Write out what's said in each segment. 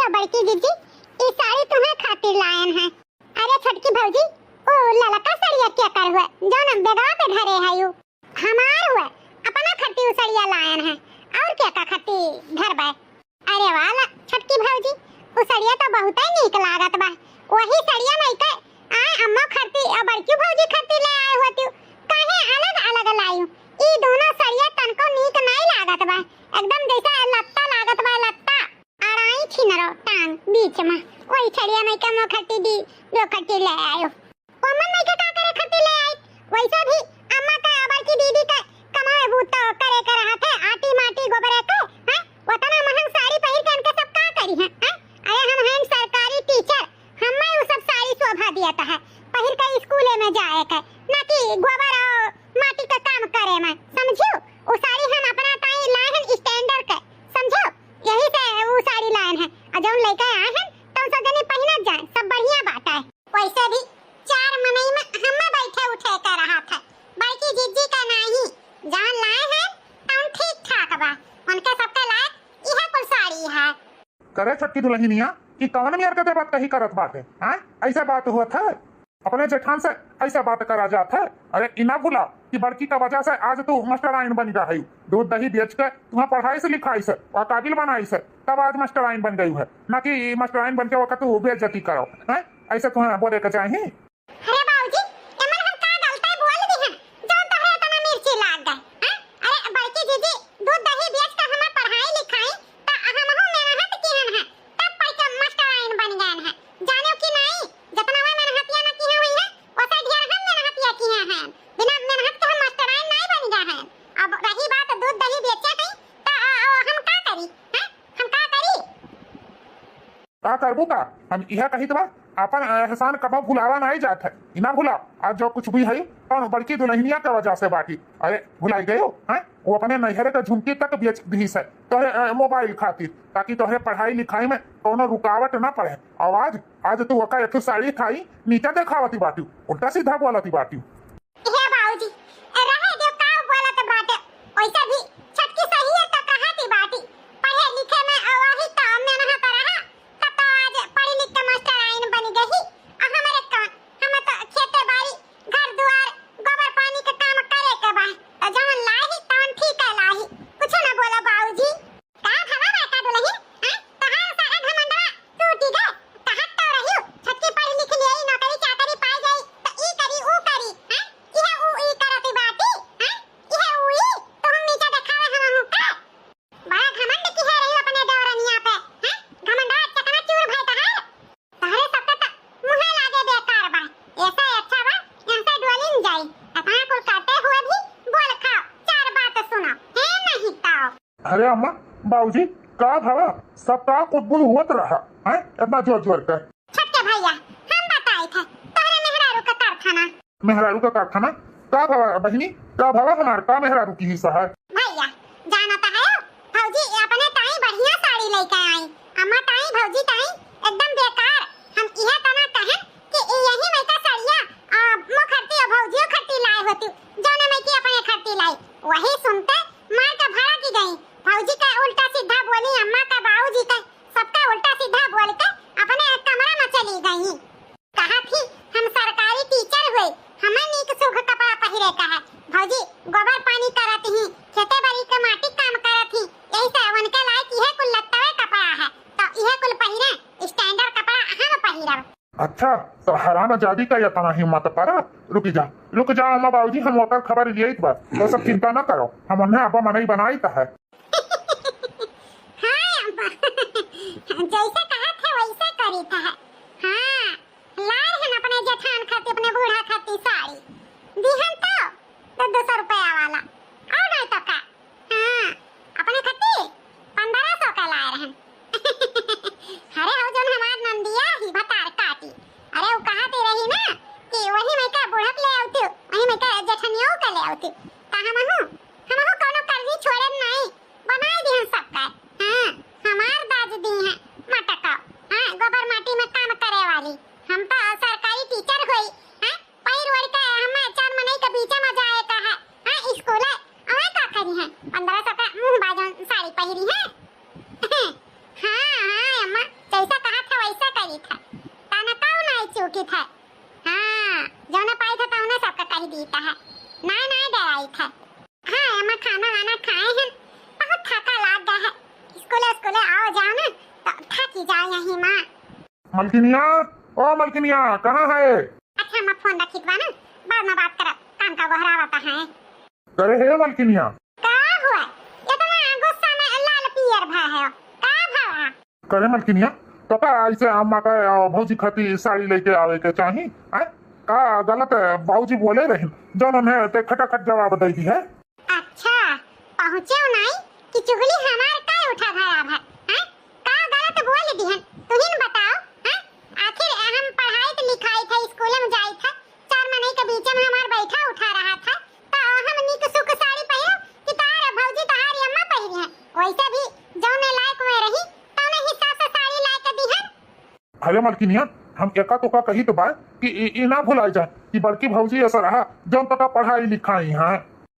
Hello बड़की दीदी, ये साड़ी तुम्हें खातिर लायन है। अरे छोटकी भौजी, ओ ललका साड़िया क्या कर हुआ जो न बेगवा पे धरे है यू हमार हुआ अपना खट्टी साड़िया लायन है और क्या का खट्टी घर बा। अरे वाला छोटकी भौजी, वो साड़िया तो बहुत ही नीक लागत बा। वही साड़िया नहीं के आ अम्मा खट्टी और बड़की भौजी खट्टी ले आए होती, काहे अलग अलग लायू। ई दोनों साड़िया तनको नीक नहीं लागत बा, एकदम जैसा लत्ता लागत बा, लत्ता अड़ाई छिनरो टांग बीच में। वही छड़िया में के मो खट्टी दी जो खट्टी ले आयो। कोमन में के का करे खट्टी ले आई, वैसा भी अम्मा का बड़की दीदी का कमाए भूत तो करे कर रहा थे आटी माटी गोबरे के हैं। वतना महंग साड़ी पहन के इनके सब का करी हैं हैं। अरे हम हैं सरकारी टीचर, हमें वो सब साड़ी शोभा दिया है पहन के स्कूल में जाए के, ना कि गोबर और माटी का काम करे में, समझियो। वो साड़ी हम अपना ताई लाहन स्टैंडर्ड के, समझो। यही से वो साड़ी लायन है और जब लेके आए हैं तो सब जने पहनत जाए, सब बढ़िया बात है। वैसे भी 4 महीने में हमें बैठे उठे कर रहा था, बड़की जीजी का नहीं जान लाए हैं तो ठीक ठाक बा। उनके सबका लायक यह कुल साड़ी है। करे छटकी दुल्हनिया कि कौन में यार बात कही करत बात है, हैं? ऐसा बात हुआ था अपने जेठान से, ऐसा बात करा जाता है। अरे इना भूला कि बड़की का वजह से आज तू मास्टराइन बन गया है। दूध दही बेच के तुम्हें पढ़ाई से लिखाई से और काबिल बनाई से तब आज मास्टराइन बन गई है, ना कि मास्टराइन बन के वक्त तू बेइज्जती करो, हैं? ऐसे तुम्हें बोले के चाहिए। अरे बाबूजी, एमन हम का गलती बोल दी है जो तोहरे तना मिर्ची लाग गए हैं। अरे बड़की जीजी दूध दही बेच के हमें पढ़ाई लिखाई त हमहु मेहनत किहन है तब पढ़ के मास्टराइन बन गए हैं। जानो कि नहीं, जितना वे मेहनतिया न की हुई है वैसे ढेर हम मेहनतिया की हैं। बिना मेहनत के हम मास्टराइन नहीं बन गए हैं। अब रही बात दूध दही बेचे है त हम का करी हैं, हम का करी। का करबू का हम यह कही तो अपन एहसान कबो भुलावा नहीं जात है। इना भुला आज जो कुछ भी है तो बड़की दुल्हनिया के वजह से बाकी। अरे भुलाई गए हो हैं? वो अपने नैहरे के झुमकी तक बेच दी है तोहरे मोबाइल खातिर, ताकि तोहरे पढ़ाई लिखाई में कोनो रुकावट ना पड़े। और आज तू वका एक साड़ी खाई नीचा देखावती बाटी, उल्टा सीधा बोलती बाटी। हे बाबूजी, रहे जो का बोलत बाटे वैसा भी छटकी सही है तो कहती बाटी। पढ़े लिखे में वही काम में ना करा तब तो आज पढ़ी लिख के मास्टराइन बन गई। हमारे काम हम तो खेती बाड़ी घर द्वार गोबर पानी का काम करे के बा, तो जवन लाही तवन ठीक है लाही, कुछ ना बोला बाबूजी। का भवा बेटा दुल्हन हैं, तहार सारा घमंडवा टूटी गए। कहत तो रहियो छटकी पढ़ी लिख लिये नौकरी चाकरी पाई गई तो ई करी ऊ करी हैं। इहे ऊ ई करती बाटी हैं, इहे ऊ ई तो हम नीचे देखावे हम का बड़ा घमंड की है रही अपने देवरनिया पे हैं। घमंडवा चकना चूर भाई तहार तहरे सबका तो मुहे लागे बेकार बा। ऐसा अच्छा बा यहां से डोलिन जाई कथा कुल करते हुए भी बोल खाओ, 4 बात सुनो है नहीं ताओ। अरे अम्मा बाबूजी का भावा सब का कुटबुल हुआ रहा है इतना जोर जोर कर। छटके भैया हम बताए थे तोहरे मेहरारू का कारखाना। मेहरारू का कारखाना का भावा बहनी, का भावा हमार का मेहरारू की हिस्सा है। भैया जाना तो है भौजी अपने ताई बढ़िया साड़ी लेके आई। अम्मा ताई भौजी ताई एकदम बेकार। हम यह तना कहें कि यही में का साड़िया मो खट्टी और भौजियो खट्टी लाए होती जोने में की अपने खट्टी लाई। वही सुनते मार का भाड़ा की गई। भौजी का उल्टा सीधा बोली, अम्मा का बाबूजी का सबका उल्टा सीधा बोल के अपने कमरा में चली गई। कहा थी हम सरकारी टीचर हुए, हमें नीक सुख कपड़ा पहिरे का है। भौजी गोबर पानी करती ही खेते बाड़ी के माटी काम करती, यही से उनके लायक यह कुल लत्तावे कपड़ा है तो यह कुल पहिरे स्टैंडर्ड कपड़ा हम पहिरब। अच्छा तो हराम आजादी का या तना हिम्मत पारा। रुक जा अम्मा बाबूजी, हम ओकर खबर लिए एक बार तो सब चिंता न करो, हम उन्हें अब मनई बनाई ता है। हां अम्मा जैसे कहा था वैसे करी था। हां लाए हैं अपने जेठान खाती अपने बूढ़ा खाती साड़ी दिहन तो 200 रुपया वाला और नहीं तो का। हां अपने खाती 1500 का लाए रहन। अरे हो जन हमार नंदिया ही भतार काटी। अरे वो कहती रही ना कि वही में का बुढ़क ले आउती, वही में का जेठनियो का ले आउती ता हमहु कोनो कर्जी छोड़े नहीं बनाई दी हम सबका। हां हमार दाज दी है मटका। हां गोबर माटी में काम करे वाली हम तो सरकारी टीचर हुई हैं। पैर वड़ के हमें 4 महीने के बीच में जाए का है। हां स्कूल है और का करी है 1500 का मुंह बाजन साड़ी पहिरी है। की जाए यही माँ। मलकिनिया, ओ मलकिनिया, कहाँ है? अच्छा मैं फोन रखी बा ना, बाद में बात करब, काम का बहरा आता है। करे है मलकिनिया? का हुआ इतना गुस्सा में लाल पियर भा है का भा? करे मलकिनिया, तो का ऐसे अम्मा का भौजी खाती साड़ी लेके आवे के चाही है? का गलत भौजी बोले रही जो उन्हें ते खटाखट जवाब दे दी है। अच्छा पहुँचे नहीं कि चुगली हमार का उठा भरा है? का गलत बोल दी है तुहिन बताओ। आखिर हम पढ़ाई तो लिखाई था, स्कूल में जाई था, 4 महीने के बीच में हमार बैठा उठा रहा था, तो हम निक सुख साड़ी पहनो कि तार भौजी तारी अम्मा पहनी है, वैसे भी जौने लायक में रही तौने हिसाब से साड़ी ला के दी है। अरे मलकिनिया, हम एका तो का कही तो बात कि ई ना भुलाई जाए कि बड़की भौजी ऐसा रहा जौन तक पढ़ाई लिखाई है।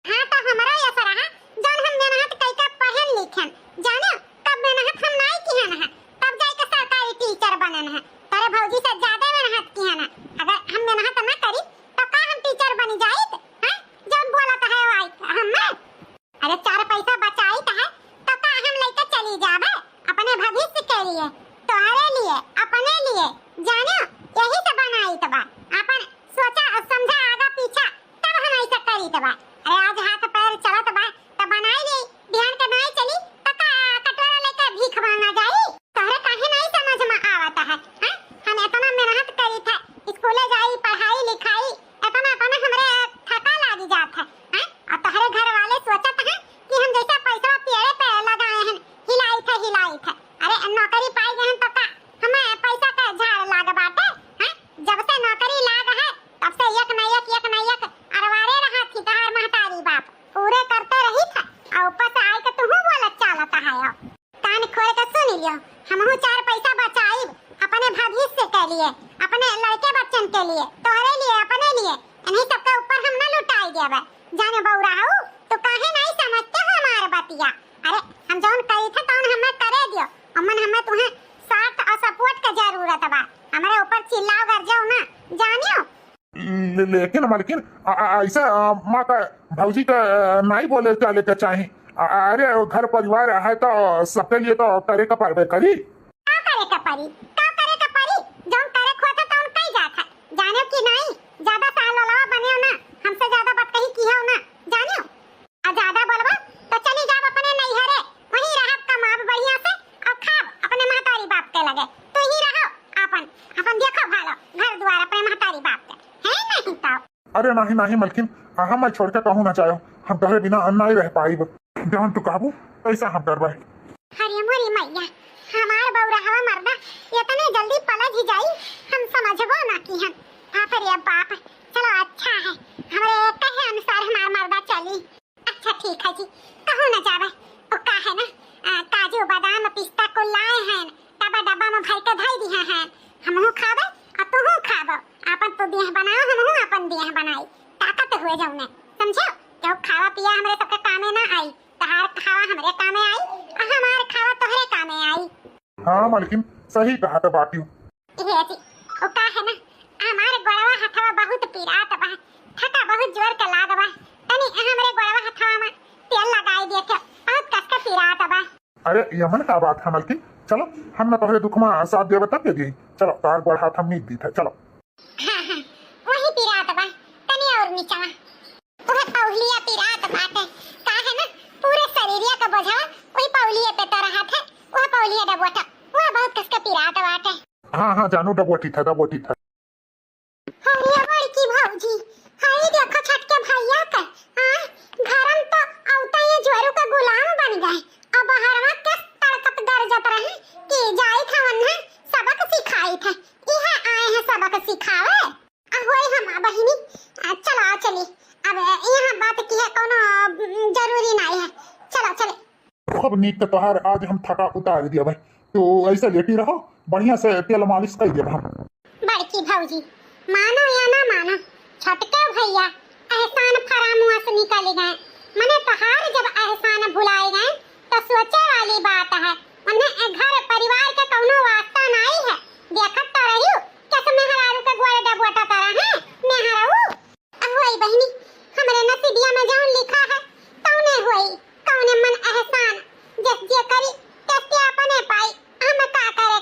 हाँ तो हमारा ऐसा रहा जौन हम मेहनत कई का पढ़न लिखन जाने कब मेहनत हम नहीं की है ना, तब जाके सरकारी टीचर बनन है। तारे भौजी से ज्यादा मेहनत की है ना, अगर हम मेहनत न करी तो का हम टीचर बन जाइत? जौन बोलत है वाई हम अरे 4 पैसा बचाई है तो का हम लेके चली जावे अपने भविष्य के लिए, तोहरे लिए, अपने लिए, जाने यही तो बनाई तो बा अपन सोचा और समझा आगा पीछा, तब हम ऐसा करी तो बा। अरे आज हाथ पैर चलत बा तो बनाई ली, ध्यान के नहीं चली तो का कटोरा लेकर भीख मांगा जाई? तोहरे काहे नहीं समझ में आवता है? हम इतना मेहनत करी था, स्कूले जाई, पढ़ाई लिखाई, इतना हमरे थका लागी जात है। और तोहरे घर वाले सोचत है कि हम जैसा पैसा पेड़े पे लगाए हैं हिलाई था। अरे नौकरी पाई गए तो का हमें पैसा का झाड़ लाग बाटे? जब से नौकरी लाग है तब से एक न एक अरवारे रहा थी तहार महतारी बाप, पूरे करते रही था और ऊपर से आए के तुम बोलत चालता है। कान खोल के सुन लियो, हमहु 4 पैसा बचाई अपने भविष्य के लिए, अपने लड़के बच्चन के लिए, तोहरे लिए, अपने लिए, इन्हीं सब के ऊपर हम न लुटाई देबे। जाने बौरा हो तो काहे नहीं समझते हो हमारे बतिया? अरे हम जौन करी थे तौन हमें करे दियो, अमन हमें तुम्हें साथ और सपोर्ट का जरूरत बा, हमारे ऊपर चिल्लाओ कर जाओ ना, जानियो। लेकिन मालकिन ऐसा माँ का भौजी का नहीं बोले चले के चाहे। अरे घर परिवार है तो सबके लिए तो करे का पारबे करी। का करे का परी जौन करे खोता तौन कई जात है, जानियो कि नहीं? ज्यादा साल लवा बने हो ना, हमसे ज्यादा बात कही की हो ना, जानियो। आ ज्यादा बोलबा तो चली जाब अपने नैहरे, वहीं रहब कमाब बढ़िया से और खाब अपने महतारी बाप के लगे, तो ही रहो अपन देखो भालो घर द्वार अपने महतारी बाप के है नहीं तो। अरे नहीं मलकिन, हम मैं छोड़ के कहूँ ना चाहो, हम तोहरे बिना नहीं रह पाई, जहाँ तू कहबू ऐसा हम करबे। हरी मोरी मैया, हमार बौरा हवा मर्दा इतने जल्दी पलट ही जाई, हम समझबो ना की हम। रे बाप, चलो अच्छा है हमरे कहे अनुसार हमार मर्दा चली। अच्छा ठीक है जी, कहूँ ना जावे ओ का है ना, काजू बादाम पिस्ता को लाए हैं, डब्बा में भर के धई दिया है, हमहु खाबे और तुहु खाबो, अपन तो देह बनाओ, हमहु अपन देह बनाई, ताकत हुए जाउने, समझो? जो खावा पिया हमरे सबके कामे ना आई, तहार खावा हमरे कामे आई और हमार खावा तोहरे कामे आई। हाँ मालकिन, सही कहा तो बाकी ये जी ओ का है ना, हमारे गोड़वा हथवा बहुत पीरात बा, थका बहुत जोर के लाग बा, तनी हमरे गोड़वा हथवा में तेल लगाई दे के बहुत कस के पीरात बा। अरे यमन का बात है मालकिन, चलो हम ना तोहरे दुख में साथ देवे तब के दी, चलो तार गोड़ हाथ हम नीक दी थे, चलो। हाँ वही पीरात बा, तनी और नीचा वह पौलिया पीरात बाटे, का है ना पूरे शरीरिया का बोझवा वही पौलिया पे तो रहा था, वह पौलिया डबोटा वह बहुत कस के पीरात बाटे। हाँ जानू डबोटी था। अरे बड़की भौजी, हाय देखो छटके भैया का, घरन तो औता ये ज्वारू का गुलाम बन गए, अब बाहरवा के तड़कत गरजत रहे कि जाई खावन है सबक सिखाई थे, इहे आए हैं सबक सिखावे। होई हम बहिनी, चलो चली, अब यहाँ बात की है कोनो जरूरी नहीं है, चलो चले। खूब नीक तोहार आज हम थका उतार दिया भाई, तो ऐसे लेटी रहो, बढ़िया से तेल मालिश कर दिया हम। बड़की भौजी मानो या ना मानो, छटके भैया एहसान फरामुआ से निकल गए, मने तहार जब एहसान भुलाए गए तो सोचे वाली बात है, उन्हें घर परिवार के कौनो वास्ता नहीं है, देखत तो रहियो कैसे मेहरारू के गोड़ डबोटा तरह है मेहरारू। होई बहिनी, हमरे नसीबिया में जौन लिखा है तौने होई, कौने मन एहसान जस जे करी तस अपने पाई, हम का करे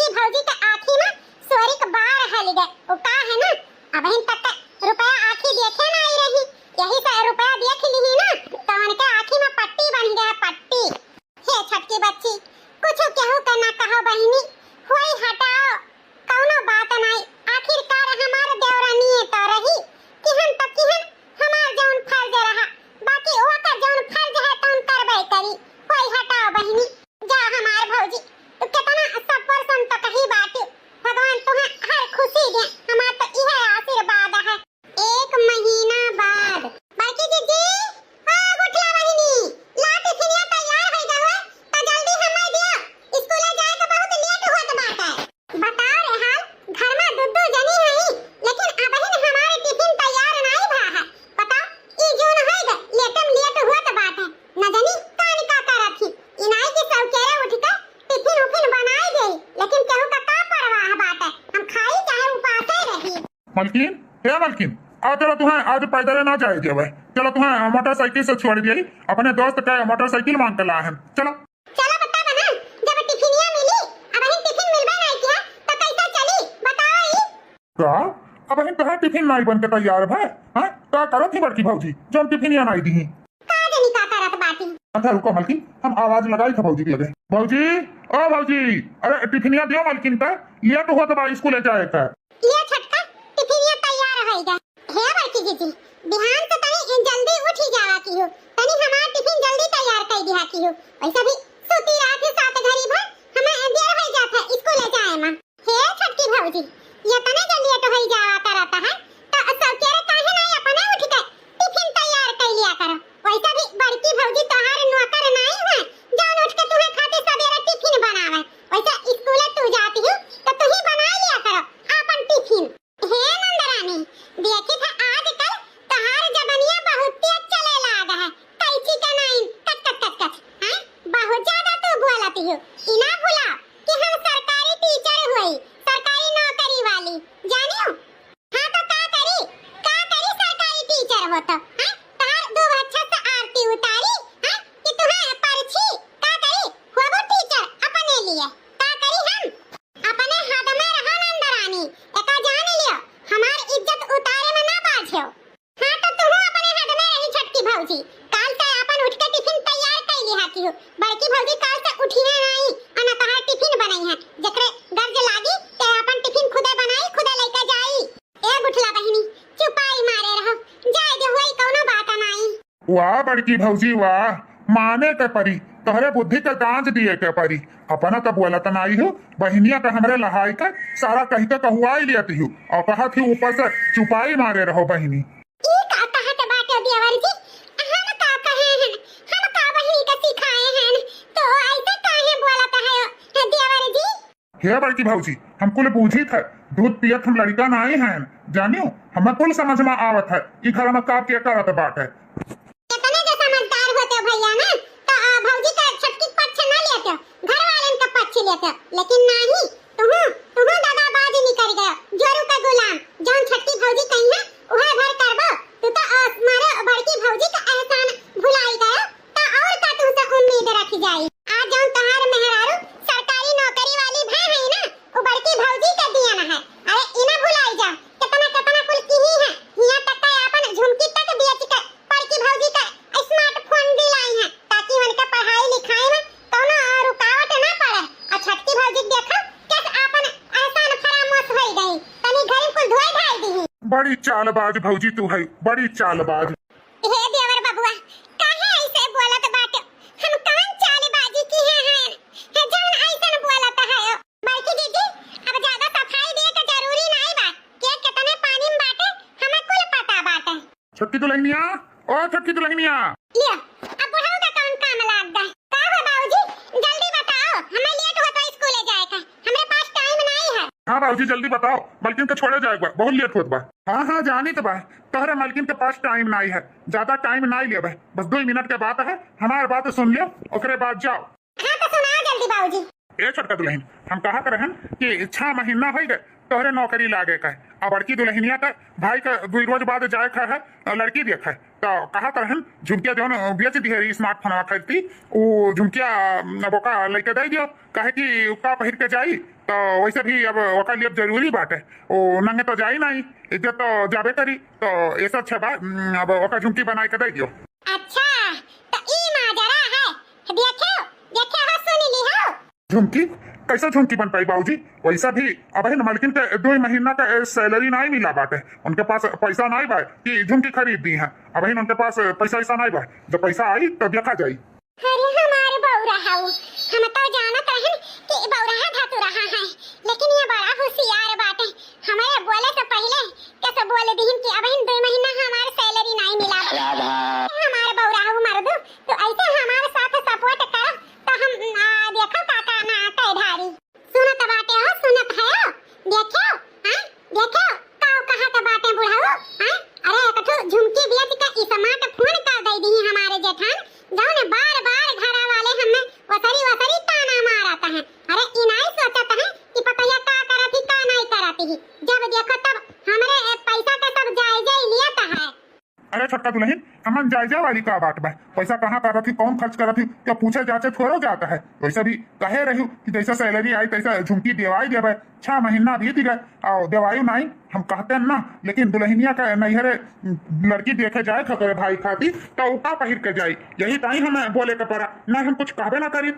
बड़की भौजी के आँखी में सोरी के बार हल गए। वो का है ना, अब इन तक रुपया आँखी देखे ना आई रही, यही से रुपया देख ली ना तो उनके आँखी में पट्टी बन गया, पट्टी। हे छटकी बच्ची, कुछ केहू के ना कहो बहिनी, होई हटाओ, कौनो बात नहीं। आखिरकार हमार देवरानी तो रही कि हम तो किहन हमार जौन फर्ज रहा, बाकी ओकर जौन फर्ज है तो हम करबे करी। होई हटाओ बहिनी, जा हमार भौजी तू कितना सब परसन तो कही बात, भगवान तुम्हें हर खुशी दे, हमार तो यह आशीर्वाद है। 1 महीना बाद बाकी जीजी, हां गुठला बहिनी, ला टिफिनिया तैयार हो गए तो जल्दी हमें दियो, स्कूल जाए तो बहुत लेट होत बात है। बताओ रे हाल, घर में दुद्दू जनी है लेकिन अबहिन हमारे टिफिन तैयार नहीं भा है। बताओ ई जोन है ग लेटम लेट होत बात है, न जानी कान का करत थी इनाई के सौकेरे उठ के टिफिन उफिन बनाई गई, लेकिन केहू का परवाह बात है, हम खाई चाहे उपासे रही। मलकिन, हे मलकिन, आ चलो तुम्हें आज पैदल ना जाए देवे, चलो तुम्हें मोटरसाइकिल से छोड़ दिए, अपने दोस्त का मोटरसाइकिल मांग कर लाए हैं। चलो चलो बता बना, जब टिफिनिया मिली अब हम टिफिन मिलबे नहीं किया तो कैसे चली बताओ ई। का अब हम तुम्हें टिफिन नहीं बन के तैयार है, हां का करो थी बड़की भौजी जो टिफिनिया नहीं दी। का जनी का करत बाटी। अच्छा रुको मलकिन, हम आवाज लगाई था भौजी के लगे, भौजी ओ भौजी, अरे टिफिनिया दियो मलकिन का, लेट हो तो बा स्कूल जाए का। ये छटका टिफिनिया तैयार हो गया। हे बड़की जीजी, बिहान तो तनी जल्दी उठी जावा की हो, तनी हमार टिफिन जल्दी तैयार कर दिया की हो, वैसे भी सोती रात 7 घड़ी भर हमें देर हो जाता है स्कूल जाए में। हे छटकी भौजी, ये तने जल्दी तो हो जावा करता है तो सौकेरे काहे नहीं अपने उठ के टिफिन तैयार कर लिया करो। वैसे भी बड़की भौजी तोहार नौकर नहीं है जान उठ के तुम्हें खाते सवेरे टिफिन बनावे, वैसे स्कूल तू जाती हो तो तू ही बना लिया करो अपन टिफिन। हे नंदरानी, देखी था आजकल तोहार जबनिया बहुत तेज चले लाग है, कैची का नहीं कच कच कच कच हैं, बहुत ज्यादा तू बोलती हो। इना भुला कि हम सरकारी टीचर हुई, सरकारी नौकरी वाली जानियो। हां तो का करी सरकारी टीचर हो तो हैं, तोहार दो अच्छा से आरती उतारी हैं कि तुम्हें परछी का करी होबो टीचर अपने लिए का करी, हम अपने हद में रहो नंदरानी, एका जान लियो हमार इज्जत उतारे में ना बाझो। हां तो तुम अपने हद में रही छटकी भौजी, काल से अपन उठ के टिफिन तैयार कर लिया की हो। बड़की भौजी काल से उठिए नहीं अना तहार टिफिन बनाई है, जकरे गर्ज लागी ते अपन टिफिन खुदे बनाई खुदे लेके जाई। ए गुठला बहिनी, चुपाई मारे रहो, जाए जो होई कोनो बात नहीं। वाह बड़की भौजी वाह, माने के परी, तोहरे बुद्धि के गांज दिए के परी, अपना तो बोला तो नहीं हो, बहिनिया का हमरे लहाई का सारा कही के कहुआई लेती हूँ और कहा थी ऊपर से चुपाई मारे रहो बहिनी। ई का कहत बाटे देवर जी, हम का कहे हैं, हम का बहिनी के सिखाए हैं तो ऐसे काहे बोलत है देवर जी। हे बड़की भौजी, हम कुल बूझी थे, दूध पियत हम लड़का नहीं हैं, जानियो हमें कुल समझ में आवत है ई घर में का के करत बाटे। कितने जो समझदार होते हो भैया ना, तो भौजी का छटकी पक्ष ना लेते हो, घर वालन का पक्ष लेते हो, लेकिन नहीं तुम दादाबाजी निकल गए, जोरू का गुलाम, जौन छटकी भौजी कही है उहे भर करबो, तू तो मारे बड़की भौजी का एहसान भुलाई गया, तो और का तुमसे उम्मीद रखी जाई। आज जौन तोहार मेहरारू सरकारी नौकरी वाली भाई है ना, वो बड़की भौजी का दिया ना है, अरे इना भुलाई जा, कितना कुल की ही है, हिया तक का अपन झुमकी तक बेच के बड़की भौजी का स्मार्टफोन दिलाई है ताकि उनके पढ़ाई लिखाई में कोनो रुकावट ना पड़े। और छटकी भौजी देखो कैसे अपन एहसान फरामोश हो गई, तनी घर कुल धोई धाई दी। बड़ी चालबाज भौजी तू है, बड़ी चालबाज। हे देवर बबुआ, काहे ऐसे बोलत बाटे, हम कौन चालबाजी की हैं जौन ऐसन बोलत है। बड़की दीदी, अब ज्यादा सफाई दे के जरूरी नहीं बा, के कितने पानी में बाटे हमें कुल पता बाटे। छटकी दुल्हनिया, ओ छटकी दुल्हनिया, लियो अब बुढ़ाऊ का कौन काम लाग गए, का हो बाबूजी जल्दी बताओ, हमें लेट हो तो स्कूल जाए का, हमारे पास टाइम नहीं है। हाँ बाबूजी जल्दी बताओ, मलकिन के छोड़े जाएगा, बहुत लेट होत बा। हाँ जानी तो बा, तोहरे मलकिन के पास टाइम नहीं है, ज्यादा टाइम नहीं ले बा, बस 2 मिनट के बात है, हमारे बात सुन लियो ओकरे बाद जाओ। हाँ तो सुनाओ जल्दी बाबूजी। ए छोटका दुल्हन, हम कहा कर रहन कि 6 महीना हो गए तोहरे नौकरी लागे का, अब बड़की दुल्हनिया का भाई का 2 रोज बाद जाए का है लड़की देखा है, तो कहा करहन झुमकिया जौन बेच दी है स्मार्टफोन खरीदती वो झुमकिया अब ओका लेके दे दियो कहे कि का पहिर के जाई तो वैसे भी अब ओका लिए जरूरी बात है वो नंगे तो जाई नहीं इज्जत तो जाबे करी तो ऐसा अच्छा बा अब ओका झुमकी बना के दे दियो। अच्छा तो ई माजरा है, देखो देखो हो सुन ली हो। झुमकी कैसा झुमकी बन पाई बाबूजी वैसा भी अब है मालकिन के 2 महीना का सैलरी नहीं मिला बाटे उनके पास पैसा नहीं बा कि झुमकी खरीद दी है अब है उनके पास पैसा ऐसा नहीं बा जब पैसा आई तो देखा जाई। अरे हमारे बौरा हाउ हम तो जानत रहन कि बौरा धातु रहा है लेकिन ये बड़ा होशियार बात है हमारे बोले से पहले कैसे बोल दीन कि अब इन 2 महीना हमारे सैलरी नहीं मिला हमारे बौरा हाउ मर दो तो ऐसे हमारे साथ सपोर्ट करो तो हम देखो काका ना कैधारी सुनत बाटे हो सुनत है देखो हां देखो काऊ कहा त बाटे बुढ़ाओ हां अरे कठो झुमकी बेच का स्मार्टफोन का दे दी हमारे जेठान जाने बार-बार घरा वाले हमें वसरी ताना मारता है। अरे इनाई सोचता है कि पतैया का करती का नहीं करती ही जब देखो तब हमारे पैसा का सब जायजा लियाता है। अरे छोटका दुल्हन अमन जायजा वाली का बात बा पैसा कहाँ कर रही कौन खर्च कर रही क्या पूछे जाचे थोड़ा जाता है वैसे भी कहे रही कि जैसा सैलरी आई तैसा झुमकी देवाई देवे 6 महीना बीत गए और देवायु नहीं हम कहते हैं ना लेकिन दुल्हनिया का नैहरे लड़की देखे जाए खतरे भाई खाती तो उका पहिर के जाई यही ताई हमें बोले के पड़ा ना हम कुछ कहबे ना करी।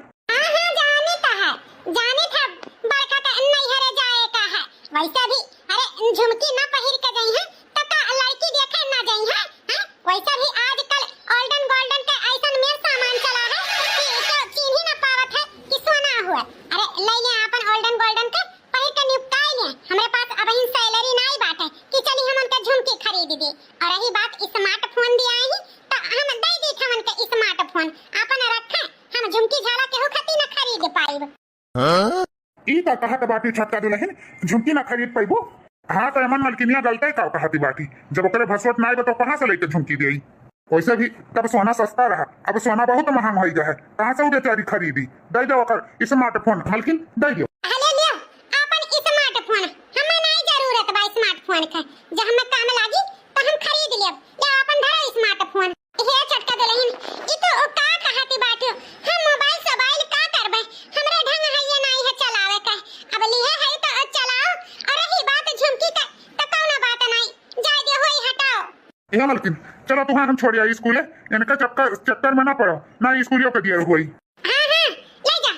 जाने था बड़का का नैहरे जाए का है वैसे भी अरे झुमकी ना पहिर के गई है तब लड़की देखे ना गई है वैसे भी आजकल गोल्डन का ऐसा में सामान चला है कि तो चीन ही ना पावत है कि सोना हुआ अरे ले ले अपन गोल्डन का पहिर के निपटाई ले हमारे पास अब इन सैलरी नहीं बात है कि चली हम उनका झुमकी खरीद दे और रही बात स्मार्टफोन दिया ही तो हम दे दी था उनका स्मार्टफोन अपन रखा हम झुमकी झाला केहू खाती ना खरीद पाइब। ई का कहा त बाटी छोटका दुल्हन झुमकी ना खरीद पाइबो हाँ तो अमन मलकिनिया गलते का कहती बाटी जब ओकरे भसवट ना आए तो कहाँ से लेके झुमकी देई वैसे भी तब सोना सस्ता रहा अब सोना बहुत महंगा हो गया है कहाँ से वो बेचारी खरीदी दे दो ओकर स्मार्टफोन मलकिन दे दो। हले लियो अपन स्मार्टफोन हमें नहीं जरूरत बा स्मार्टफोन का जब हमें काम लागी तो हम खरीद लेब ले अपन धरो स्मार्टफोन हे छोटका दुल्हन ई तो का कहती बाटू हम मोबाइल का करबे हमरे ढंग है ये नहीं है चलावे का अब लिए है तो चलाओ और रही बात झुमकी का तो कौनो बात नहीं जाय दे होई हटाओ। ए मलकिन चलो तुम्हारा हम छोड़ आई स्कूल है इनका चक्कर में ना पड़ो ना स्कूलियों के दिया हुई। हां ले जा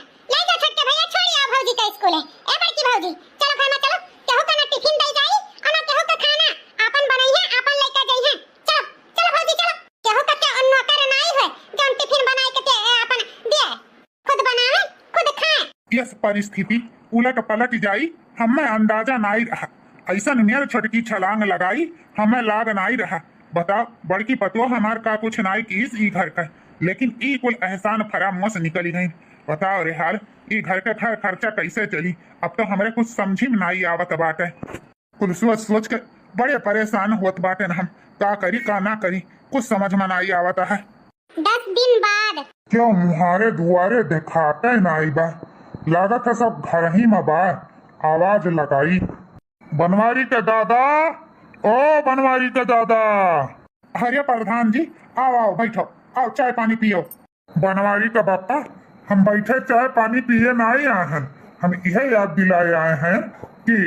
छोटे भैया छोड़ आओ भौजी का स्कूल है ए बड़की भौजी चलो घर में चलो केहू का ना टिफिन दे जाई और ना केहू का खाना अपन बनाई है अपन लेके जाई है चलो भौजी चलो केहू का क्या नौकर नहीं है जौन टिफिन बनाई के अपन दे खुद बनावे खुद खाए। यस परिस्थिति उलट पलट जाई हमें अंदाजा नहीं रहा ऐसा नियर छोटकी छलांग लगाई हमें लाग नहीं रहा बताओ बड़की पतो हमार का कुछ नहीं की ई घर का लेकिन ई कुल एहसान फरामोश निकली गई बताओ रे हाल ई घर का खर्चा कैसे चली अब तो हमारे कुछ समझी में नहीं आवत बाटे कुल सोच के बड़े परेशान होत बाटे हम का करी का ना करी कुछ समझ में नहीं आवता है। 10 दिन बाद क्यों मुहारे दुआरे दिखाते नहीं बा लागत है सब घर ही में बा आवाज लगाई बनवारी के दादा ओ बनवारी के दादा अरे प्रधान जी आओ आओ बैठो आओ चाय पानी पियो। बनवारी का बापा हम बैठे चाय पानी पिए ना आए हैं हम यह याद दिलाए आए हैं कि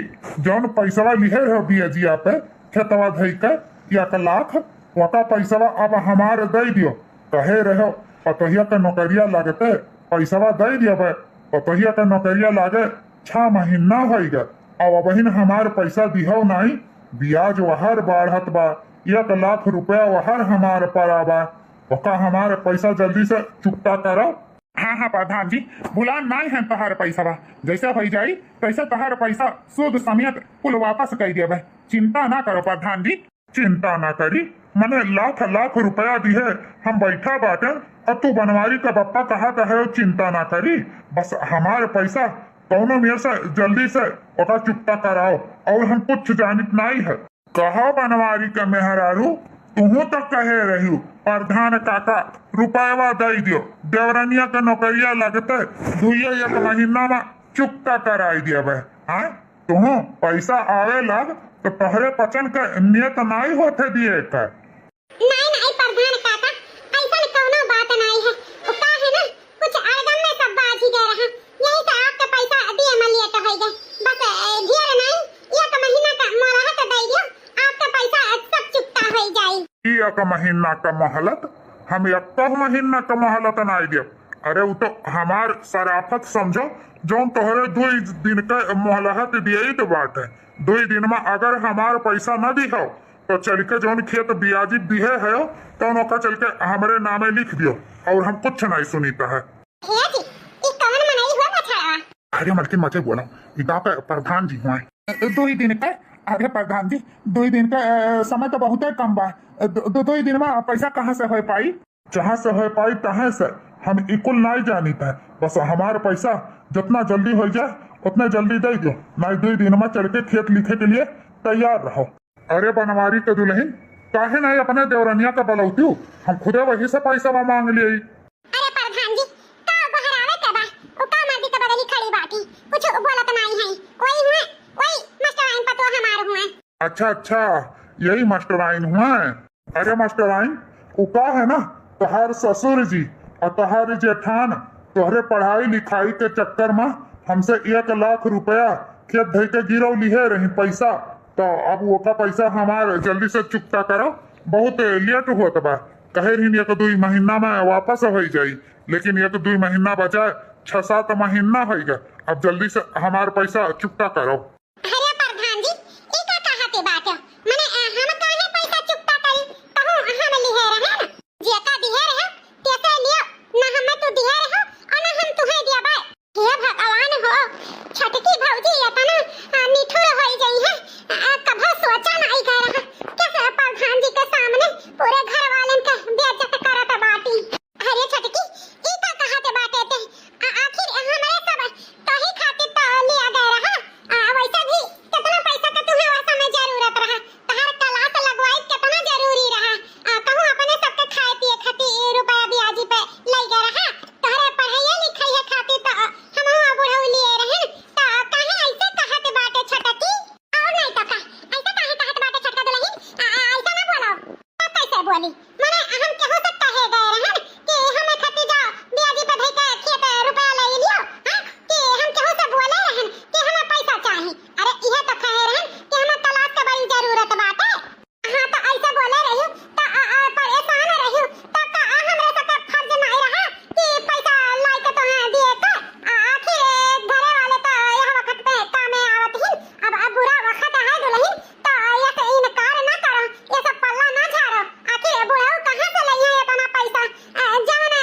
जौन पैसा लिहे रहो बिया पे खेतवा धई के 1 लाख वका पैसा अब हमारे दे दियो कहे रहो पतहिया के नौकरिया लागते पैसा दे दिया पतहिया के नौकरिया लागे 6 महीना हो गए अब बहन हमारे पैसा दिहो नहीं ब्याज वहर बढ़त बा 1 लाख रुपया वहर हमारे पर आबा ओका हमारे पैसा जल्दी से चुकता करो। हाँ प्रधान जी बुलान नहीं है तहार पैसा बा जैसा हो जाई तैसा तहार पैसा सूद समेत कुल वापस कर दिया चिंता ना करो प्रधान जी चिंता ना करी मने लाख रुपया दिए हम बैठा बाटे अब तू बनवारी का बप्पा कहा कहे चिंता ना करी बस हमारे पैसा कौनो मेरे से जल्दी से ओका चुकता कराओ और हम कुछ जानित नहीं है कहा बनवारी का मेहरारू तुहू तो कहे रही प्रधान काका रुपया दे दियो देवरनिया के नौकरिया लगते 2 महीना में चुकता कराई दिया हाँ तुहू पैसा आवे लग तो तहरे पचन के नियत नहीं होते दिए नहीं प्रधान एक महीना का मोहलत, हम एक महीना का मोहलत नहीं दियो। अरे वो तो हमार शराफत समझो, जो तोहरे 2 दिन का मोहलत दिए तो बात है। 2 दिन में अगर हमार पैसा न दिहो तो चल के जो खेत ब्याजी दिए है तो उनका चल के हमारे नामे लिख दियो और हम कुछ नहीं सुनीता है। भैया जी ई कौन मनाई हुआ मछड़ा? अरे मलकिन मचे बोला, गाँव के प्रधान जी हुए 2 ही दिन का। अरे प्रधान जी 2 दिन का समय तो बहुत है कम बा। 2 दिन में पैसा कहाँ से हो पाई? जहाँ से हो पाई तहाँ से हम इकुल नहीं जानी था। बस हमारे पैसा जितना जल्दी हो जाए उतना जल्दी दे दो, नहीं 2 दिन में चल के खेत लिखे के लिए तैयार रहो। अरे बनवारी के दुल्हन काहे नहीं अपने देवरनिया का बलौती, हम खुदे वही से पैसा मांग लिए। अरे प्रधान जी का बहरावे के बा ओ का मादी के बगली खड़ी बाटी कुछ बोलत नहीं है। वही हुए वही मास्टराइन पतो हमार हुए। अच्छा यही मास्टराइन हुआ है। अरे मास्टराइन वो का है ना, तोहार ससुर जी और तोहार जेठान तोहरे पढ़ाई लिखाई के चक्कर में हमसे 1 लाख रुपया खेत धे के गिरो लिए रही पैसा। तो अब वो का पैसा हमारे जल्दी से चुकता करो, बहुत लेट हुआ बा। कहे रही 1-2 महीना में वापस हो जाई, लेकिन 1-2 महीना बचाए 6-7 महीना हो गया। अब जल्दी से हमारे पैसा चुकता करो। अरे प्रधान जी ई का कहते बात माने हम काहे पैसा चुकता करी? कहूं हम लिहे रहे जे का दिहे रहे कैसे लियो ना हमें तो दिहे रहे और ना हम तुहे दिया बा। हे भगवान हो, छटकी भौजी इतना निठुर होई गई है, कभी सोचा नहीं कर रहा कैसे प्रधान जी के सामने पूरे घर वाले का बेइज्जत करत बाटी। अरे छटकी ई का कहते बाटे ते आखिर हमरे सब कहीं खातिर तो लिया गया रहा। वैसे भी कितना पैसा का तुम्हें वैसा में जरूरत रहा, तहर क्लास लगवाई कितना जरूरी रहा। कहूं अपने सबके खाए पिए खातिर रुपया ब्याजी पे ले गया रहा, तहरे पढ़ाई लिखाई है खातिर तो हम बुढ़ऊ लिए रहे। तो काहे ऐसे कहत बाटे छटकी? और नहीं तो का ऐसे काहे कहत बाटे छटका दुल्हन? ऐसा ना बोलो। तब कैसे बोली? माने हम केहू से कहे गए रहे कि हमें खातिर जाओ ब्याजी पे धई के खेत रुपया ले लियो, हां कि हम केहू से बोले रहे कि हमें पैसा चाहिए? अरे इहे तो कहे रहे कि हमें तलाश के बड़ी जरूरत बाटे। हां तो ऐसे बोले रही तो परेशान रही तो का हमरे से फर्ज नहीं रहा कि पैसा लाई के तो दिए के। आखिर घरे वाले तो यह वक्त पे कामे आवत ही। अब बुरा वक्त है दुल्हन तो ऐसे इनकार ना करो, ये सब पल्ला ना झाड़ो। आखिर बुढ़ऊ कहां से लइए इतना पैसा जवन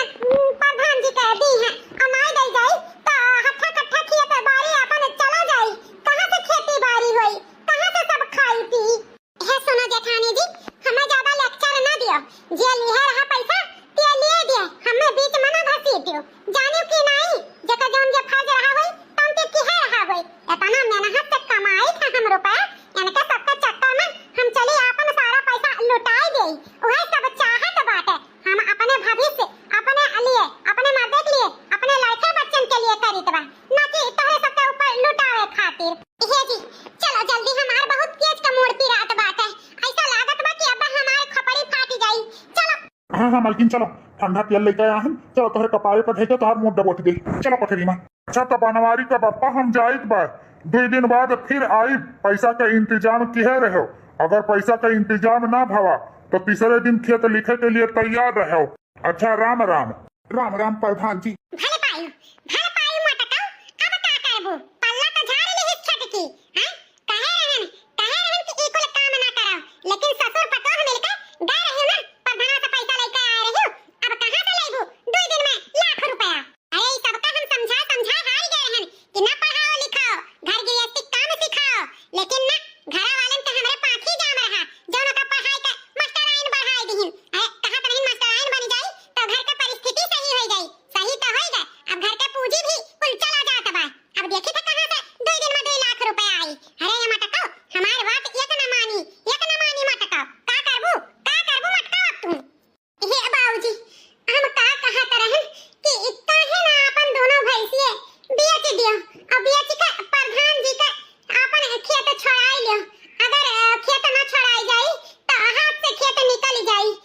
प्रधान जी कह दी है और नहीं दे जाई तो हट्ठा कट्ठा खेत बाड़ी अपन चला जाई। कहां से खेती बाड़ी होई, कहां से सब खाई पी? हे सुनो जेठानी जी, हमें ज्यादा लेक्चर ना दियो, जे लिए रहा पैसा ते लिए दिए, हमें बीच में ना घसीटियो। जानियो कि नहीं जका जोन जे फर्ज रहा होई तौन ते किहे रहा होई। इतना मेहनत से कमाई था हम रुपया, इनके सबके चक्कर में हम चली अपन सारा पैसा लुटाई देई। वही सब चाहत बाटे हम अपने भविष्य अपने लिए अपने मर्दे के लिए अपने लड़के बच्चन के लिए करित बा, ना कि तोहरे सबके ऊपर लुटावे खातिर। हे जी चलो जल्दी, हमार बहुत तेज का मूड पिरात बाटे, ऐसा लागत बा कि अब हमारे खपड़ी फाटी जाई। चलो हाँ मालकिन चलो, ठंडा तेल लेके आया हम, चलो तोहरे कपारे पर धे के तोहर मुंह दबोट दे। चलो पथरी में। अच्छा तो बनवारी का पप्पा हम जाइत बा, 2 दिन बाद फिर आई। पैसा का इंतजाम किए रहो, अगर पैसा का इंतजाम ना भवा तो तीसरे दिन खेत लिखे के लिए तैयार रहो। अच्छा राम राम। राम राम प्रधान जी। भले पायु मटकाओ, अब का करबो? पल्ला तो झाड़ ले हित छटकी, हैं? कहे रहन कि ई कुल काम ना करो, लेकिन ससुर पतोह मिलके गए रहियो ना, प्रधान से पैसा लेके आए रहियो। अब कहां से लेबू 2 दिन में लाख रुपया? अरे ई सबका हम समझा हार गए रहन कि ना पढ़ाओ लिखाओ, घर गृहस्थी काम सिखाओ, लेकिन ना घर वालन के हमरे पाछी जाम रहा, जौन का पढ़ाई का मास्टराइन बढ़ाई दिहिन। अरे कहां त नहीं मास्टराइन बन जाई तो घर के परिस्थिति सही हो जाई। सही तो होई गए, अब घर के पूंजी भी कुल चला जात बा। अब देखी त कहां से 2 दिन में 2 लाख रुपया आई। अरे ये मटकाओ हमार बात एक ना मानी मटकाओ। का करबू मटकाओ अब तुम। हे बाबूजी हम का कहत रहन कि काहे ना अपन दोनों भैंसिए बेच दियो और बेच के प्रधान जी का अपन खेत छोड़ाई लियो। अगर खेत ना छोड़ाई जाई तो हाथ से खेत निकल जाई।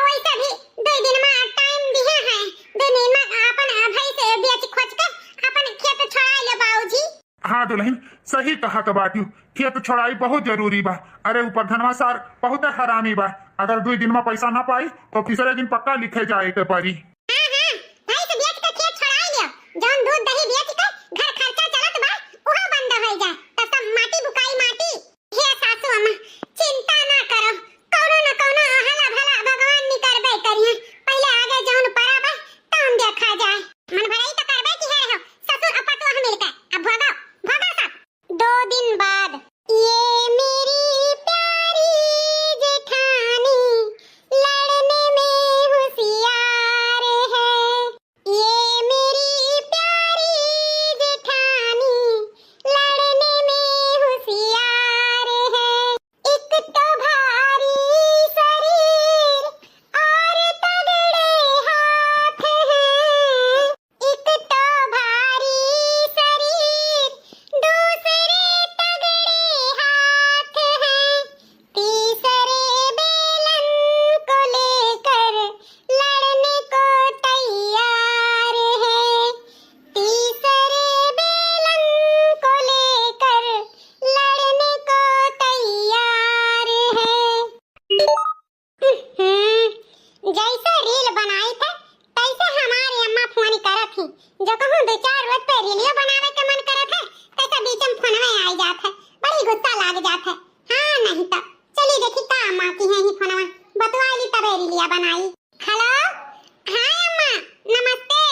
वैसे भी 2 दिन में टाइम दिए हैं, 2 दिन में अपन भैंस बेच खोज के अपन खेत छोड़ाई ले बाबूजी। हाँ दुल्हन सही कहा तो बाटियो, खेत छोड़ाई बहुत जरूरी बा। अरे ऊपर धनवा सार बहुत हरामी बा, अगर 2 दिन में पैसा ना पाई तो तीसरे दिन पक्का लिखे जाए के परी। हां हां भाई से बेच के खेत छोड़ाई लियो, जौन दूध दही बेच के घर खर्चा चलत बा ओहा बंद हो जाए त सब माटी बुकाई माटी। हे सासू अम्मा चिंता ना करो, कोनो न कोनो हला भला भगवान नी करबे करिए, पहले आगे जौन परब है तौन देखा जाए। मन भलाई तो करबे की है हो ससुर अपा तो हम मिलके अब भगाओ भगा सब। 2 दिन बाद ये मेरी प्यारी जेठानी लड़ने में होशियार है, ये मेरी प्यारी जेठानी लड़ने में होशियार है। एक तो भारी शरीर और तगड़े हाथ हैं, एक तो भारी शरीर दूसरे तगड़े हाथ हैं, तीसरे बेलन को लेकर लड़ने को तैयार है, तीसरे बेलन को लेकर लड़ने को तैयार है। जैसे रील बनाई थे तैसे हमारी अम्मा फोन करत थी, जो कहूं 2-4 रोज पे रीलियो बनावे के मन करत है तैसे बीच में फोन में आई जात है, बड़ी गुस्सा लाग जात है। हाँ नहीं तो चली देखी का अम्मा की है ही फोन में बतवाली तब रीलिया बनाई। हेलो हां अम्मा नमस्ते,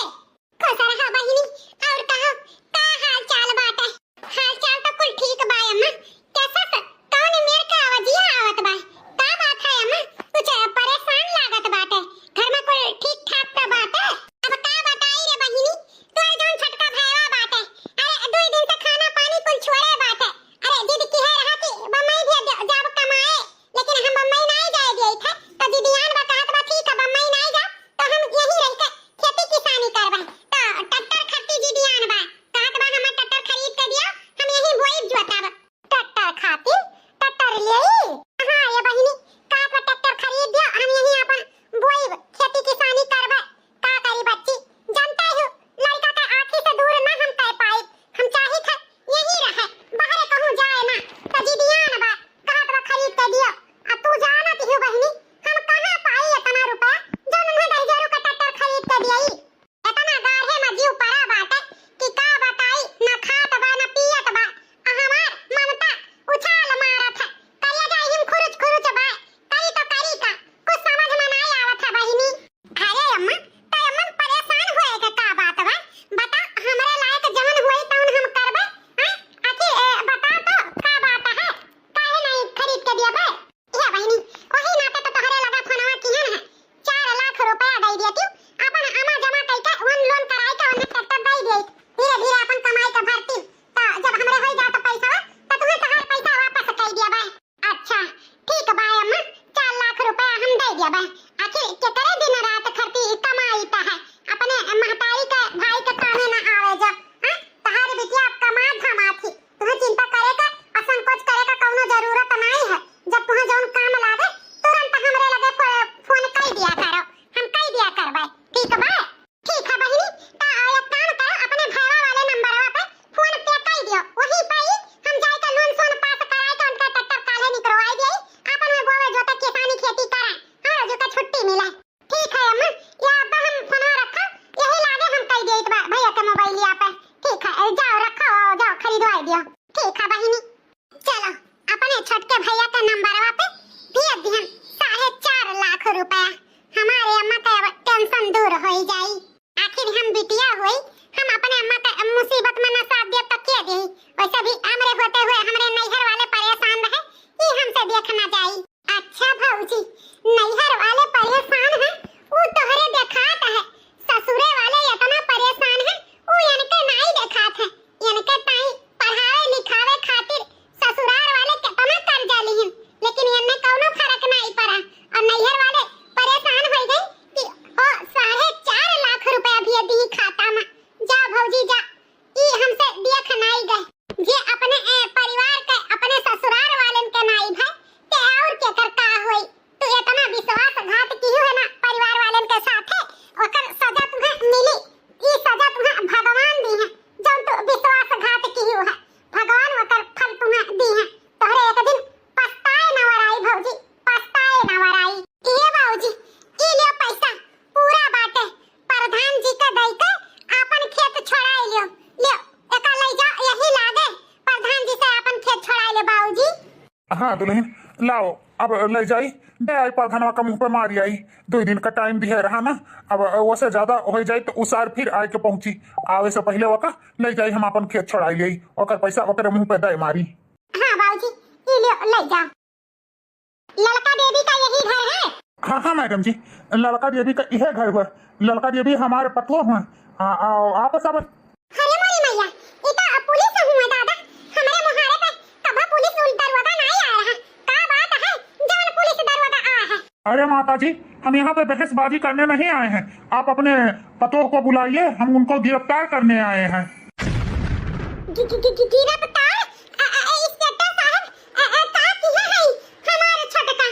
खुश रहो बहिनी, और कहो का हाल चाल बाटे? हाल चाल तो कुल ठीक बा अम्मा, कैसा कौन मेरे का आवाजिया आवत बा, का बात है अम्मा? कुछ परेशान लागत बाटे, घर में कोई ठीक ठाक तो बाटे? अब का बताई रे बहिनी, तोर जौन छटका भैया बाटे, अरे 2 दिन से खाना पानी कुल छोड़े बाटे। अरे दीदी की है रहा कि बम्बई भी जब कमाए, लेकिन हम बम्बई नहीं जाए दिए थे तो दीदीयान बतात बा ठीक है बम्बई नहीं जा तो हम यहीं रह के खेती किसानी करबे, तो ट्रैक्टर खरीदी दीदीयान बा कहत बा हमें ट्रैक्टर खरीद के दियो, हम यहीं बोई जोताब। ट्रैक्टर खातिर ट्रैक्टर लेई? हां ये बहिनी का ट्रैक्टर खरीद दियो, हम यहीं अपन बोई खेती किसानी करबे। का करी बच्ची, जानता हो लड़का के आंखी से दूर ना हम तय पाई, हम चाहे थे यहीं रहे, बाहर कहूं जाए ना, तो दीदीयान बा कहत बा खरीद के दियो। अब तू जानत ही बहिनी हम कहां पाई इतना रुपया जो उन्हें 10,000 का ट्रैक्टर खरीद के दियई। इतना गाढ़े में जीव पड़ा बाटे कि का बताई, ना खात बा ना पियत बा, हमार ममता उछाल मारत है, करिया जाए हिम खुरुच खुरुच बा, करी तो करी का कुछ समझ में नहीं आवत है बहिनी। अरे अम्मा तो अम्मा परेशान होए के का बात बा, बता हमरे लायक जवन होई तवन हम करबे। हां आखिर बता तो का बात है, काहे नहीं खरीद के दिया बे? ये बहिनी वही नाते तो तोहरे लगा फोनवा किहन है 4 लाख रुपया दे दियती, अपन अमा जमा करके वन लोन कराई के ओने ट्रैक्टर दे दिए, धीरे धीरे अपन कमाई के भरती, तो जब हमरे होई जात पैसा तो तुम्हें तोहर पैसा वापस कर दिया बे। अच्छा ठीक बा अम्मा 4 लाख रुपया हम दे दिया बे, आखिर के करे दिन रात खर्ची कमाई ता है, अपने महतारी के भाई के कामे ना आवे जा। हां तोहर बिटिया कमा धमा थी, तुम्हें चिंता करे का और संकोच करे का कोनो जरूरत नहीं है, जब तुम्हें जौन काम लागे तुरंत हमरे लगे फोन कर दिया करो, हम कर दिया करबे, ठीक बा? ठीक है बहिनी, तो एक काम करो अपने भैया वाले नंबरवा पे फोन पे कर दियो, वही पे ही हम जाए के लोन सोन पास कराए के उनका ट्रैक्टर काले निकलवाई दिए, अपन में बोवे जोते किसानी खेती करे, हां जो का छुट्टी मिले। ठीक है अम्मा, या अब हम फोन रखा, यही लागे हम कर दिए बा भैया के मोबाइलिया पे। ठीक है जाओ रखो, जाओ खरीदवाई दियो। ठीक है बहिनी, चलो अपने छोटके भैया के नंबरवा पे भेज दिहन 4.5 लाख रुपया, हमारे अम्मा का टेंशन दूर हो जाई। आखिर हम बिटिया हुई, हम अपने अम्मा के मुसीबत में न साथ दिया तो क्या दी, वैसे भी हमरे होते हुए हमरे नैहर वाले परेशान रहे, ये हमसे देखना जाई। अच्छा भौजी नैहर वाले परेशान हैं वो तोहरे देखात है, ससुरे वाले इतना परेशान है वो इनके नहीं देखात है, इनके ताई पढ़ाए लिखावे खातिर ससुराल वाले कितना कर्जा लिहिन, लेकिन इनमें कोनो फर्क नहीं पड़ा, और नैहर वाले परेशान हो गए कि ओ 4.5 लाख रुपया भी दी खाता में। जा भौजी जा, ई हमसे देख नहीं गए, जे अपने परिवार के अपने ससुराल वालन के नहीं भाई ते और के हाँ दुल्हन लाओ, अब ले जाई दे आई प्रधानवा का मुंह पे मारी आई। 2 दिन का टाइम दिया रहा ना, अब वैसे ज्यादा हो जाए तो उसार फिर आए के पहुंची। आवे से पहले वका ले जाई, हम अपन खेत छोड़ाई ले ओकर पैसा ओकर मुंह पे दे मारी। हाँ बाबूजी ये ले जाओ। लड़का देवी का यही घर है? हाँ हाँ मैडम जी, लड़का देवी का यह घर हुआ। लड़का देवी हमारे पतलो हुआ। आप सब अरे मोरी मैया, ये तो पुलिस हुआ दादा। हमारे मुहारे पे कब पुलिस दरवाजा नहीं आ रहा। का बात है जब पुलिस दरवाजा आ है? अरे माता जी, हम यहाँ पे बहसबाजी करने नहीं आए हैं। आप अपने पतोह को बुलाइए, हम उनको गिरफ्तार करने आए हैं। गिरफ्तार? इंस्पेक्टर साहब का किया है हमारे छोटका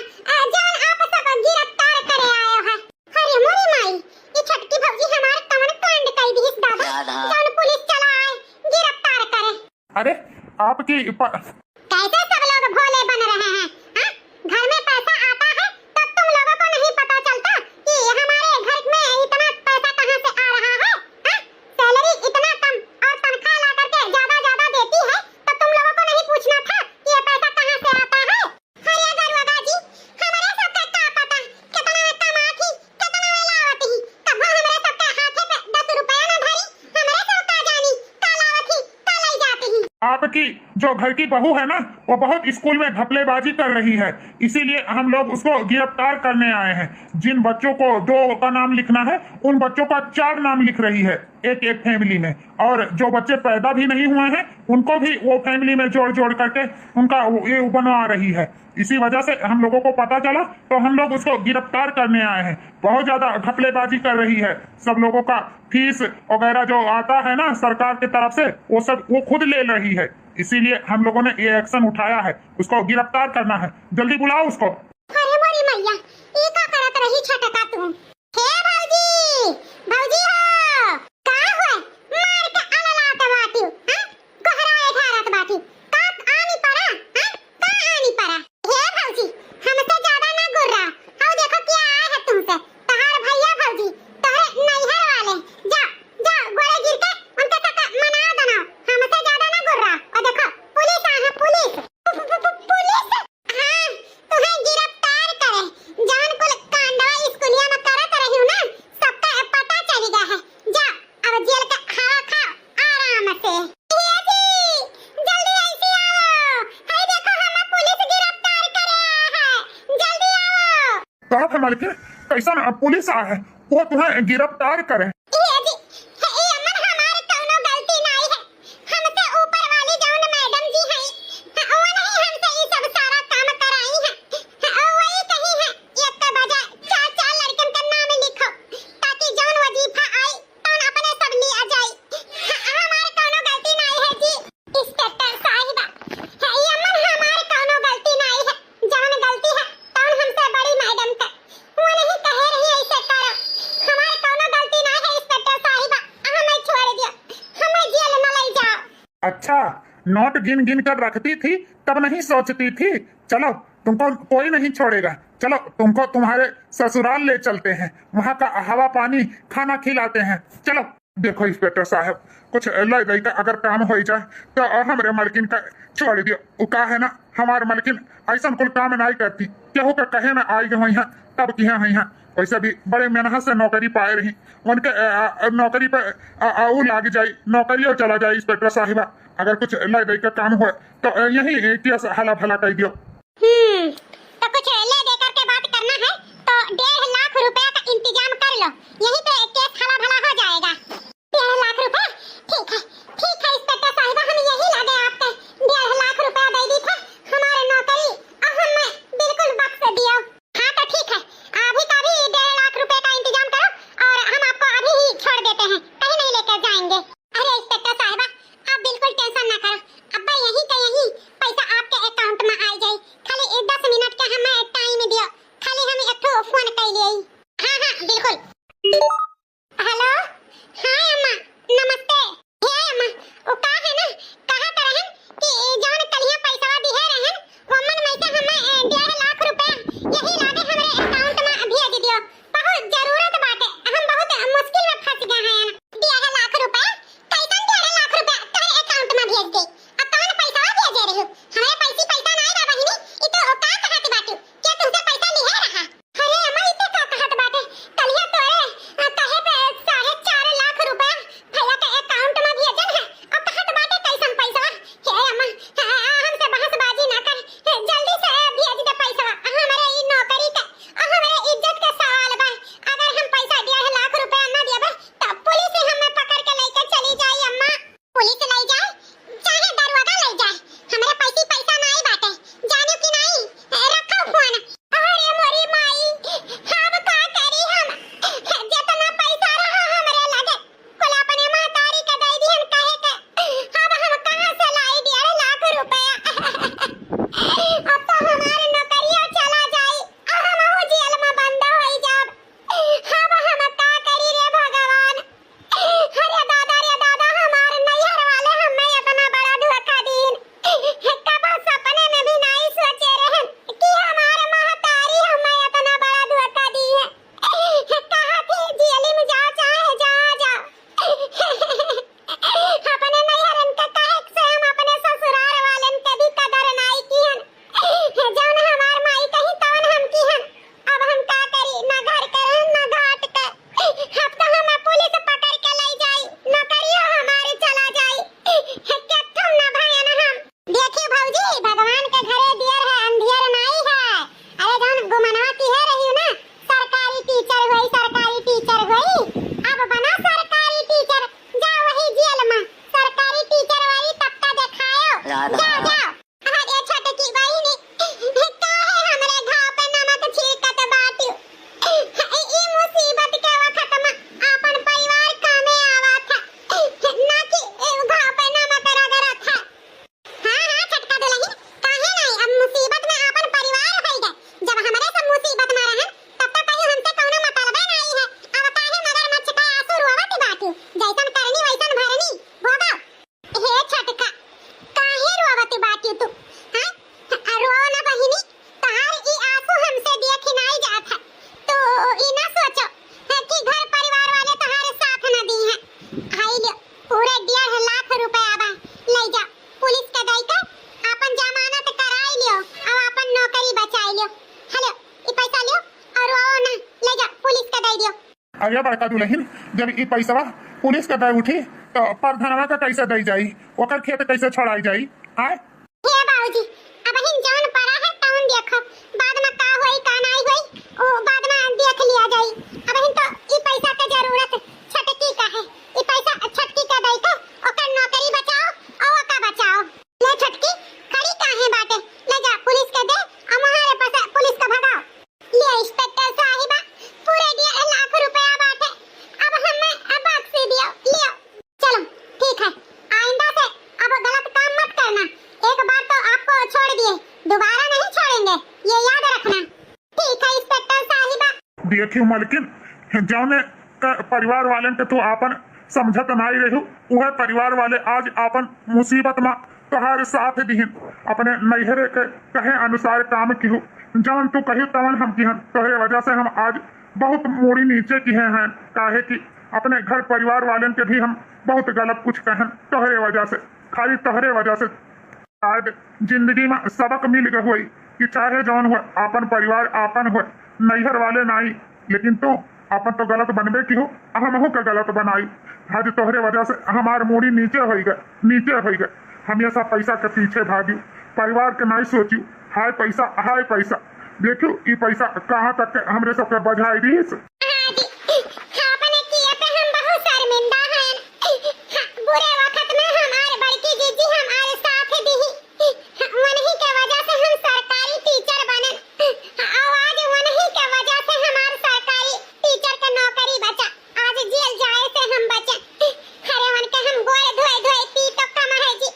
जान आप सब गिरफ्तार करे आए हैं। अरे मोरी माई, ये छटकी भौजी हमारे कमर कांड कर दी इस दादा। जान पुलिस चला आए गिरफ्तार करे। अरे आपकी कैसे सब लोग भोले बन रहे हैं? हाँ? घर में पैसा आता है तो तुम लोगों को नहीं पता चलता कि हमारे घर में इतना पैसा कहाँ से आ रहा है? हाँ? सैलरी इतना कम और तनख्वाह ला करके ज्यादा देती है तो तुम लोगों को नहीं पूछना था कि ये पैसा कहाँ से आता है? अरे दरोगा जी, हमारे सबका क्या पता कितना कमाती कितना लावती। तब हमारे सबके हाथे पे 10 रुपया न धरी, हमारे सब का जानी का लावती का ले जाती। आपकी जो घर की बहू है ना, वो बहुत स्कूल में घपलेबाजी कर रही है, इसीलिए हम लोग उसको गिरफ्तार करने आए हैं। जिन बच्चों को 2 का नाम लिखना है, उन बच्चों का 4 नाम लिख रही है एक फैमिली में, और जो बच्चे पैदा भी नहीं हुए हैं उनको भी वो फैमिली में जोड़ करके उनका ये बनवा रही है। इसी वजह से हम लोगों को पता चला तो हम लोग उसको गिरफ्तार करने आए हैं। बहुत ज्यादा घपलेबाजी कर रही है, सब लोगों का फीस वगैरह जो आता है ना सरकार की तरफ से, वो सब वो खुद ले रही है। इसीलिए हम लोगों ने ये एक्शन उठाया है, उसको गिरफ्तार करना है। जल्दी बुलाओ उसको। अरे मोरी मैया, ये का करत रही छटका तू? हे भौजी, भौजी हो का हुआ? मार के अललात बाटी, हां? कोहराए धारत बाटी का आनी परा, हां? का आनी परा? हे भौजी, हमसे ज्यादा ना गुर्रा। आओ देखो क्या आया है तुमसे। तहार भैया भौजी, तोहरे नैहर वाले, जा गोरे गिर के उनके तक मना दनाओ। हमसे ज्यादा ना गुर्रा। और देखो पुलिस आ है, पुलिस पुलिस हां तुम्हें गिरफ्तार करे। जान कुल कांडवा स्कूलिया में करत रही हूं ना, सबका पता चल गया है। जा अब जेल का हवा खाओ आराम से। ये जी जल्दी ऐसे आओ, हाय देखो हमें पुलिस गिरफ्तार करे आया है, जल्दी आओ। कहा है मालिक, कैसा पुलिस आ है वो तुम्हें गिरफ्तार करे? ये जी ये अमन हमारे कौनो गलती नहीं है। हमसे ऊपर वाली जौन मैडम जी हैं, वो नहीं हमसे ये सब सारा काम कराई है। वही कही है एक के बजाय 4 लड़कन का नाम लिखो ताकि जौन वजीफा आई तौन अपने सब लिया जाए। हमारे कौनो गलती नहीं है जी इंस्पेक्टर साहिबा। ये अमन हमारे कौनो गलती नहीं है। जौन गलती है तौन हमसे बड़ी मैडम का, वो नहीं कहे रही ऐसे करो। हमारे कौनो गलती नहीं है इंस्पेक्टर साहिबा, हमें छोड़ दियो, हमें जेल में ले जाओ। अच्छा, नोट गिन गिन कर रखती थी तब नहीं सोचती थी? चलो तुमको कोई नहीं छोड़ेगा। चलो तुमको तुम्हारे ससुराल ले चलते हैं, वहाँ का हवा पानी खाना खिलाते हैं। चलो। देखो इंस्पेक्टर साहब, कुछ लई का अगर काम हो जाए तो हमारे मलकिन का छोड़ दियो। वो का है ना, हमारे मलकिन ऐसा कुल काम नहीं करती, केहू के कहे में आई हुई है तब की है। वैसे भी बड़े मेहनत से नौकरी पाए रही, उनके नौकरी पे वो लाग जाये, नौकरी और चला जाए। इंस्पेक्टर साहिबा, अगर कुछ लई का काम हो तो यही केस हला भला कर दियो। तो कुछ ले दे करके बात करना है तो 1.5 लाख रुपया का इंतजाम कर लो, यहीं पे केस हला भला हो जाएगा। 1.5 लाख रुपया? ठीक है इंस्पेक्टर साहिबा, हम यही लगे आपके 1.5 लाख रुपया दे दी थे हमारे नौकरी और हमें बिल्कुल बख्श दियो। हाँ तो ठीक है, अभी का भी 1.5 लाख रुपए का इंतजाम करो और हम आपको अभी ही छोड़ देते हैं, कहीं नहीं लेकर जाएंगे। अरे इंस्पेक्टर साहिबा, आप बिल्कुल टेंशन ना करो, अब्बा यहीं का यहीं पैसा आपके अकाउंट में आ जाए। अरे बड़का दुल्हन जब ई पैसा पुलिस के दे उठी तो प्रधानवा का कैसे दे जाई, ओकर खेत कैसे छोड़ाई जाई? आए हे बाबूजी अब हिन जान पड़ा है टाउन देखो, बाद में का होई का नहीं होई ओ बाद में देख लिया जाई। अब हिन तो ई पैसा के जरूरत छटकी का है, ई पैसा छटकी का दई के ओकर नौकरी बचाओ और का बचाओ। ले छटकी खड़ी काहे बाटे, ले जा पुलिस के दे और हमारे पास पुलिस का भगाओ। ले इंस्पेक्टर साहिबा पूरे 1.5 लाख रुपया बाटे, अब हमें अब बख्श दियो लियो। चलो ठीक है, आइंदा से अब गलत काम मत करना, एक बार तो आपको छोड़ दिए दोबारा नहीं छोड़ेंगे, ये याद रखना। ठीक है इंस्पेक्टर साहिबा। देखियो मलकिन, जौने का परिवार वाले के तो आपन समझत नहीं रहू, वह परिवार वाले आज आपन मुसीबत में तोहार साथ दिहिन, अपने नैहरे के कहे अनुसार काम किहु, जौन तू कही तवन हम किहन। तोहरे वजह से हम आज बहुत मूड़ी नीचे किए हैं, काहे कि अपने घर परिवार वाले के भी हम बहुत गलत कुछ कहन तोहरे वजह से, खाली तोहरे वजह से शायद जिंदगी में सबक मिल गए हुई कि चाहे जौन हो आपन परिवार आपन हो, नैहर वाले नहीं। लेकिन तो अपन तो गलत बनबे की हो, हम का गलत बनाई। आज तोहरे वजह से हमार मूड़ी नीचे हो गए। हमेशा पैसा के पीछे भागी, परिवार के नहीं सोची। हाय पैसा देखियो ई पैसा कहाँ तक हमरे सबके बजाई दी। हाँ जी, आपने किए पे हम बहुत शर्मिंदा हैं। बुरे वक्त में हमारे बड़की जीजी हमारे साथ दी, उन्हीं के वजह से हम सरकारी टीचर बने, और आज उन्हीं के वजह से हमारे सरकारी टीचर का नौकरी बचा, आज जेल जाए से हम बचे। अरे उनके हम गोड़ धोए पी तो कम है जी,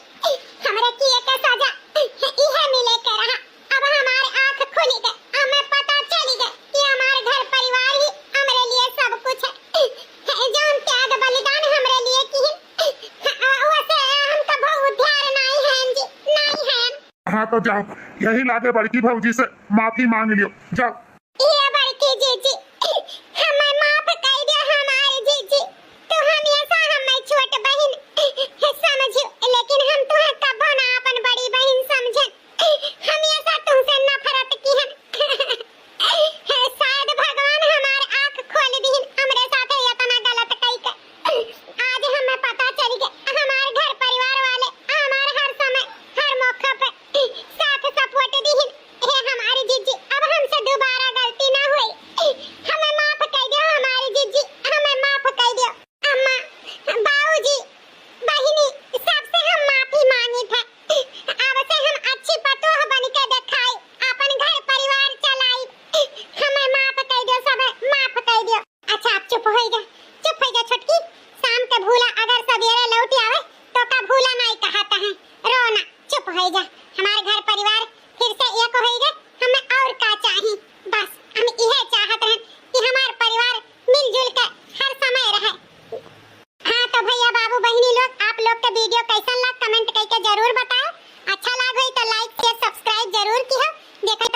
हमरे किए के सजा इहे मिले के रहा। अब हमारे आंख खुली गई, हमें पता चली गई कि हमारे घर परिवार ही हमरे लिए सब कुछ है। जान त्याग बलिदान हमरे लिए की वैसे हम तो बहुत ध्यान नहीं है जी, नहीं है। हाँ तो जाओ, यही लाके बड़की भौजी से माफी मांग लियो, जाओ। ये बड़की जीजी हमें माफ कर दियो, हमारी जीजी तू हमेशा हमें छोट बहन समझियो, लेकिन हम तुम्हें कबो ना अपन बड़ी बहन समझे, हमेशा तुमसे नफरत की है। शायद भगवान हमारे आंख खोल दी, हमरे साथ इतना गलत कई के आज हमें पता चल गया। हमारे घर परिवार वाले हमारे हर समय हर मौके पे साथ सपोर्ट दी है हमारी जीजी। अब हमसे दोबारा गलती ना हुई, हमें माफ कर दो हमारी जीजी, हमें माफ कर दो। अम्मा बाबूजी बहिनी सबसे हम माफी मांगी थे, अब से हम अच्छी पतोह बन के दिखाई, अपन घर परिवार चलाई, हमें माफ कर दो, सब माफ कर दो। अच्छा आप चुप हो जा छुटकी, शाम के भूला अगर सवेरे लौट आवे तो का भूला नहीं कहता है, रोना चुप हो जा। हमारे घर परिवार फिर से एक हो गए, हमें और का चाहिए, बस हम यह चाहत हैं कि हमारे परिवार मिलजुल कर हर समय रहे। हाँ तो भैया बाबू बहनी लोग, आप लोग का वीडियो कैसा लगा कमेंट करके जरूर बताओ। अच्छा लगा हो तो लाइक शेयर सब्सक्राइब जरूर कीजिए। देखो